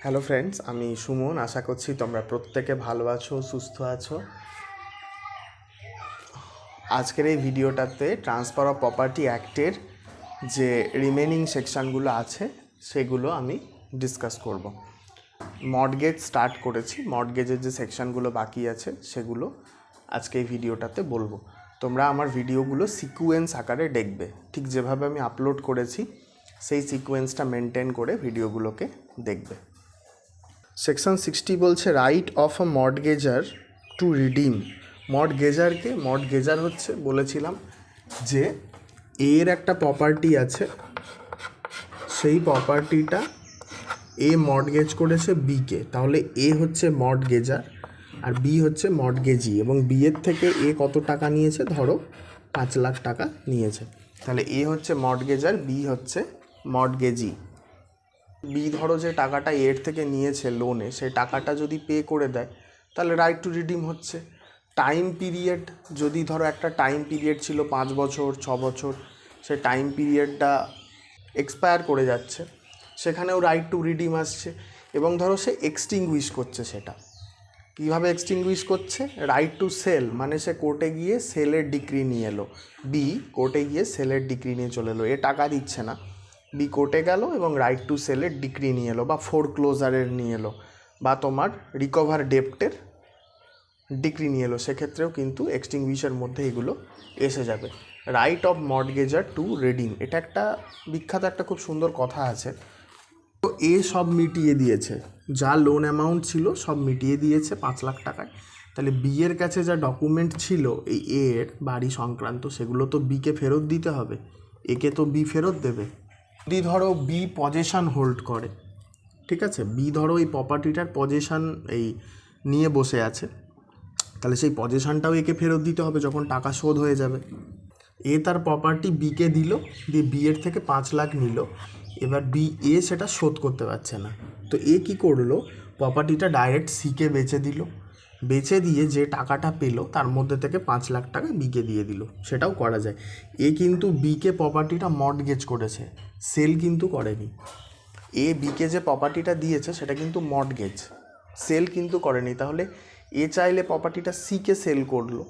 Hello friends, আমি সুমন। আশা করছি তোমরা প্রত্যেকে ভালো আছো, সুস্থ আছো। আজকের এই ভিডিওটাতে ট্রান্সফার অফ প্রপার্টি অ্যাক্টের যে রিমেনিং সেকশানগুলো আছে সেগুলো আমি ডিসকাস করব। মর্টগেজ স্টার্ট করেছি, মর্টগেজের যে সেকশানগুলো বাকি আছে সেগুলো আজকে এই ভিডিওটাতে বলবো। তোমরা আমার ভিডিওগুলো সিকুয়েন্স আকারে দেখবে, ঠিক যেভাবে আমি আপলোড করেছি সেই সিকুয়েন্সটা মেনটেন করে ভিডিওগুলোকে দেখবে। সেকশন 60 বলছে right of a mortgagor to redeem. Mortgagor হচ্ছে, বলেছিলাম যে এর একটা প্রপার্টি আছে, সেই প্রপার্টিটা এ মর্টগেজ করেছে বিকে, তাহলে এ হচ্ছে মর্টগেজার আর বি হচ্ছে মর্টগেজি, এবং বি এর থেকে এ কত টাকা নিয়েছে, ধরো 5 লাখ টাকা নিয়েছে। তাহলে এ হচ্ছে মর্টগেজার, বি হচ্ছে মর্টগেজি। বি ধরো যে টাকাটা এর থেকে নিয়েছে লোনে, সেই টাকাটা যদি পে করে দেয় তাহলে রাইট টু রিডিম হচ্ছে। টাইম পিরিয়ড, যদি ধরো একটা টাইম পিরিয়ড ছিল 5 বছর 6 বছর, সেই টাইম পিরিয়ডটা এক্সপায়ার করে যাচ্ছে, সেখানেও রাইট টু রিডিম আসছে। এবং ধরো সে এক্সটিংগুইশ করছে, সেটা কীভাবে এক্সটিংগুইশ করছে, রাইট টু সেল, মানে সে কোর্টে গিয়ে সেলের ডিক্রি নিয়ে এলো। বি কোর্টে গিয়ে সেলের ডিক্রি নিয়ে চলে এলো, এ টাকা দিচ্ছে না, বি কোর্টে গেল এবং রাইট টু সেলের ডিক্রি নিয়ে এলো, বা ফোরক্লোজারের নিয়ে এলো, বা তোমার রিকভার ডেপ্টের ডিক্রি নিয়ে এলো, সেক্ষেত্রেও কিন্তু এক্সটিংগুইশের মধ্যে এগুলো এসে যাবে। Right of mortgagor to redeem, এটা একটা বিখ্যাত, একটা খুব সুন্দর কথা আছে। তো এ সব মিটিয়ে দিয়েছে, যা লোন অ্যামাউন্ট ছিল সব মিটিয়ে দিয়েছে 5 লাখ টাকায়। তাহলে বি এর কাছে যা ডকুমেন্ট ছিল এই এর বাড়ি সংক্রান্ত, সেগুলো তো বিকে ফেরত দিতে হবে, একে তো বি ফেরত দেবে। যদি ধরো বি পজেশন হোল্ড করে, ঠিক আছে, বি ধরো এই প্রপার্টিটার পজেশন এই নিয়ে বসে আছে, তাহলে সেই পজেশনটাও একে ফেরত দিতে হবে যখন টাকা শোধ হয়ে যাবে। এ তার প্রপার্টি বিকে দিল, দিয়ে বি এর থেকে 5 লাখ নিল, এবার বি এ সেটা শোধ করতে পারছে না, তো এ কি করলো, প্রপার্টিটা ডাইরেক্ট সিকে বেচে দিল, বেচে দিয়ে যে টাকাটা পেলো তার মধ্যে থেকে 5 লাখ টাকা বিকে দিয়ে দিল, সেটাও করা যায়। এ কিন্তু বিকে প্রপার্টিটা মর্টগেজ করেছে, সেল কিন্তু করেনি। এ বিকে যে প্রপার্টিটা দিয়েছে সেটা কিন্তু মর্টগেজ, সেল কিন্তু করেনি। তাহলে এ চাইলে প্রপার্টিটা সিকে সেল করলো,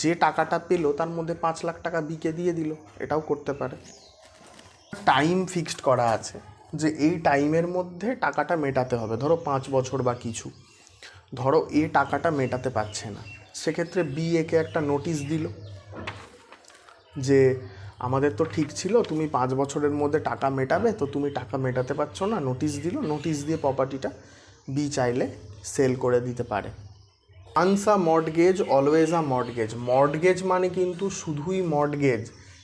যে টাকাটা পেলো তার মধ্যে 5 লাখ টাকা বিকে দিয়ে দিল, এটাও করতে পারে। টাইম ফিক্সড করা আছে যে এই টাইমের মধ্যে টাকাটা মেটাতে হবে, ধরো 5 বছর বা কিছু। ধরো এ টাকাটা মেটাতে পারছে না, সেক্ষেত্রে বি একে একটা নোটিশ দিল যে আমাদের তো ঠিক ছিল তুমি 5 বছরের মধ্যে টাকা মেটাবে, তো তুমি টাকা মেটাতে পারছো না, নোটিশ দিল। নোটিশ দিয়ে প্রপার্টিটা বি চাইলে সেল করে দিতে পারে। Once a mortgage always a mortgage. Mortgage মানে কিন্তু শুধুই মর্টগেজ,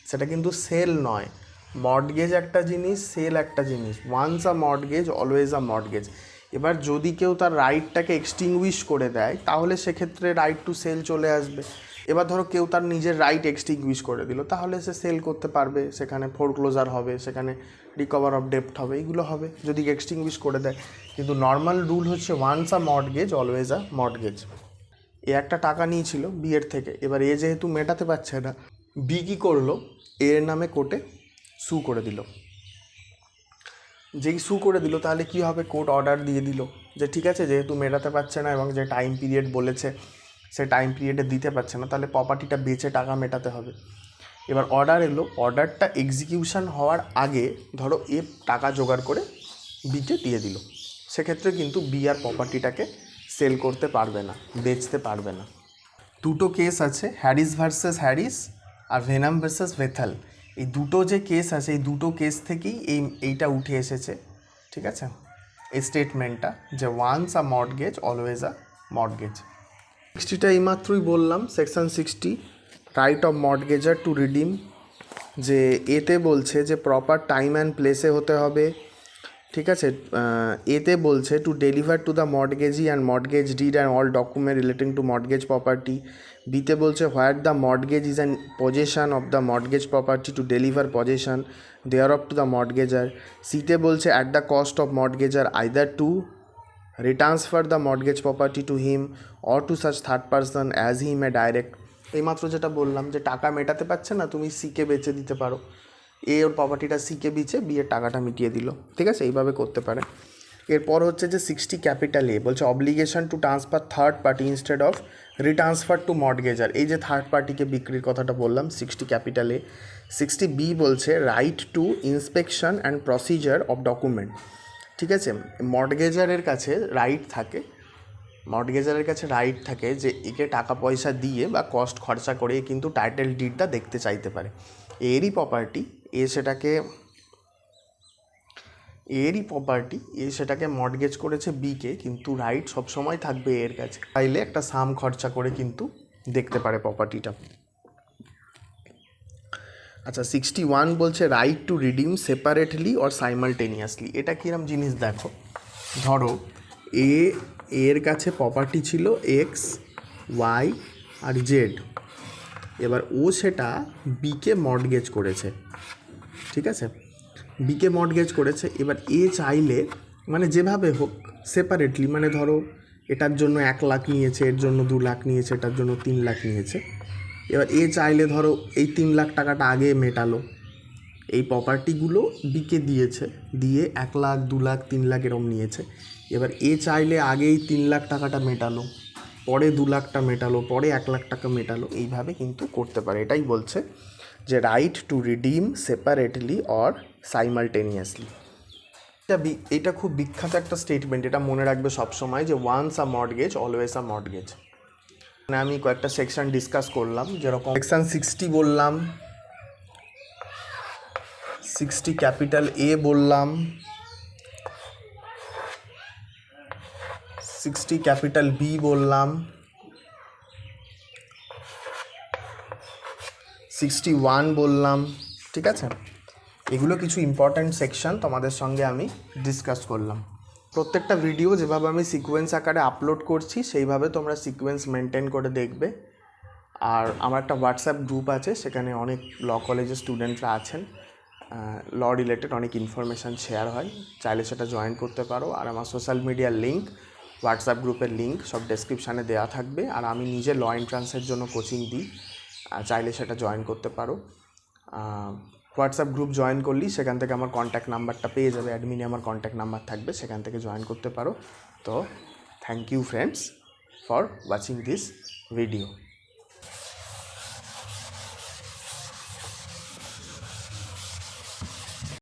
সেটা কিন্তু সেল নয়। মর্টগেজ একটা জিনিস, সেল একটা জিনিস। Once a mortgage always a mortgage. এবার যদি কেউ তার রাইটটাকে এক্সটিংগুইশ করে দেয় তাহলে সেক্ষেত্রে রাইট টু সেল চলে আসবে। এবার ধরো কেউ তার নিজের রাইট এক্সটিংগুইশ করে দিল, তাহলে সে সেল করতে পারবে, সেখানে ফোরক্লোজার হবে, সেখানে রিকভার অফ ডেপ্ট হবে, এগুলো হবে যদি এক্সটিংগুইশ করে দেয়। কিন্তু নর্মাল রুল হচ্ছে once a mortgage always a mortgage. এ একটা টাকা নিয়েছিল বি এর থেকে, এবার এ যেহেতু মেটাতে পারছে না, বি কী করলো, এর নামে কোর্টে সু করে দিল। যেই সু করে দিল তাহলে কি হবে, কোর্ট অর্ডার দিয়ে দিল যে ঠিক আছে, যেহেতু মেটাতে পারছে না এবং যে টাইম পিরিয়ড বলেছে সে টাইম পিরিয়ডে দিতে পারছে না, তাহলে প্রপার্টিটা বেচে টাকা মেটাতে হবে। এবার অর্ডার এলো, অর্ডারটা এক্সিকিউশন হওয়ার আগে ধরো এ টাকা জোগাড় করে বিকে দিয়ে দিল, সেক্ষেত্রে কিন্তু বি আর প্রপার্টিটাকে সেল করতে পারবে না, বেচতে পারবে না। দুটো কেস আছে, হ্যারিস ভার্সেস হ্যারিস আর ভেনাম ভার্সেস ভেথাল। এই দুটো যে কেস আছে, এই দুটো কেস থেকেই এইটা উঠে এসেছে, ঠিক আছে, এই স্টেটমেন্টটা যে once a mortgage always a mortgage. 60টা এইমাত্রই বললাম, section 60 right of mortgagor to redeem, যে এতে বলছে যে প্রপার টাইম অ্যান্ড প্লেসে হতে হবে, ঠিক আছে। এতে বলছে to deliver to the mortgagee and mortgage deed and all document relating to mortgage property. বিতে বলছে where the mortgage is an possession of the mortgage property to deliver possession thereof to the mortgagor. সিতে বলছে at the cost of mortgagor either to retransfer the mortgage property to him or to such third person as he may direct. এইমাত্র যেটা বললাম যে টাকা মেটাতে পারছে না, তুমি সিকে বেচে দিতে পারো, এ ওর প্রপার্টিটা সিকে বেচে বিয়ের টাকাটা মিটিয়ে দিল, ঠিক আছে, এইভাবে করতে পারে। এরপর হচ্ছে যে 60 ক্যাপিটাল এ বলছে obligation to transfer third party instead of retransfer to mortgagor. এই যে থার্ড পার্টিকে বিক্রির কথাটা বললাম 60 ক্যাপিটাল এ। 60 বি বলছে right to inspection and procedure of document. ঠিক আছে, মর্টগেজারের কাছে রাইট থাকে, মর্টগেজারের কাছে রাইট থাকে যে একে টাকা পয়সা দিয়ে বা কস্ট খরচা করে কিন্তু টাইটেল ডিডটা দেখতে চাইতে পারে। এরই প্রপার্টি এ সেটাকে মর্টগেজ করেছে বিকে, কিন্তু রাইট সবসময় থাকবে এর কাছে, চাইলে একটা সাম খরচা করে কিন্তু দেখতে পারে প্রপার্টিটা। আচ্ছা 61 বলছে right two redeem separately or simultaneously. এটা কিরম জিনিস দেখো, ধরো এর কাছে প্রপার্টি ছিল এক্স, ওয়াই আর জেড, এবার ও সেটা বিকে মর্টগেজ করেছে। ঠিক আছে, বিকে মর্টগেজ করেছে, এবার এ চাইলে মানে যেভাবে হোক সেপারেটলি, মানে ধরো এটার জন্য 1 লাখ নিয়েছে, এর জন্য 2 লাখ নিয়েছে, এটার জন্য 3 লাখ নিয়েছে। এবার এ চাইলে ধরো এই 3 লাখ টাকাটা আগে মেটালো, এই প্রপার্টিগুলো বিকে দিয়েছে, দিয়ে 1 লাখ 2 লাখ 3 লাখ এরম নিয়েছে। এবার এ চাইলে আগেই 3 লাখ টাকাটা মেটালো, পরে 2 লাখটা মেটালো, পরে 1 লাখ টাকা মেটালো, এইভাবে কিন্তু করতে পারে। এটাই বলছে যে right two redeem separately or simultaneously. এটা খুব বিখ্যাত একটা স্টেটমেন্ট, এটা মনে রাখবে সবসময় যে once a mortgage always a mortgage. মানে আমি কয়েকটা সেকশন ডিসকাস করলাম, যেরকম সেকশন 60 বললাম, 60 ক্যাপিটাল এ বললাম, 60 ক্যাপিটাল বি বললাম, 61 বললাম। ঠিক আছে, এগুলো কিছু ইম্পর্ট্যান্ট সেকশন তোমাদের সঙ্গে আমি ডিসকাস করলাম। প্রত্যেকটা ভিডিও যেভাবে আমি সিকোয়েন্স আকারে আপলোড করছি সেইভাবে তোমরা সিকোয়েন্স মেনটেন করে দেখবে। আর আমার একটা হোয়াটসঅ্যাপ গ্রুপ আছে, সেখানে অনেক ল কলেজের স্টুডেন্টরা আছেন, ল রিলেটেড অনেক ইনফরমেশান শেয়ার হয়, চাইলে সেটা জয়েন করতে পারো। আর আমার সোশ্যাল মিডিয়ার লিঙ্ক, হোয়াটসঅ্যাপ গ্রুপের লিঙ্ক সব ডেসক্রিপশানে দেওয়া থাকবে। আর আমি নিজে ল এন্ট্রান্সের জন্য কোচিং দিই, চাইলে সেটা জয়েন করতে পারো। হোয়াটসঅ্যাপ গ্রুপ জয়েন করলি সেখান থেকে আমার কন্ট্যাক্ট নাম্বারটা পেয়ে যাবে, অ্যাডমিনে আমার কন্ট্যাক্ট নাম্বার থাকবে, সেখান থেকে জয়েন করতে পারো। তো thank you friends for watching this video.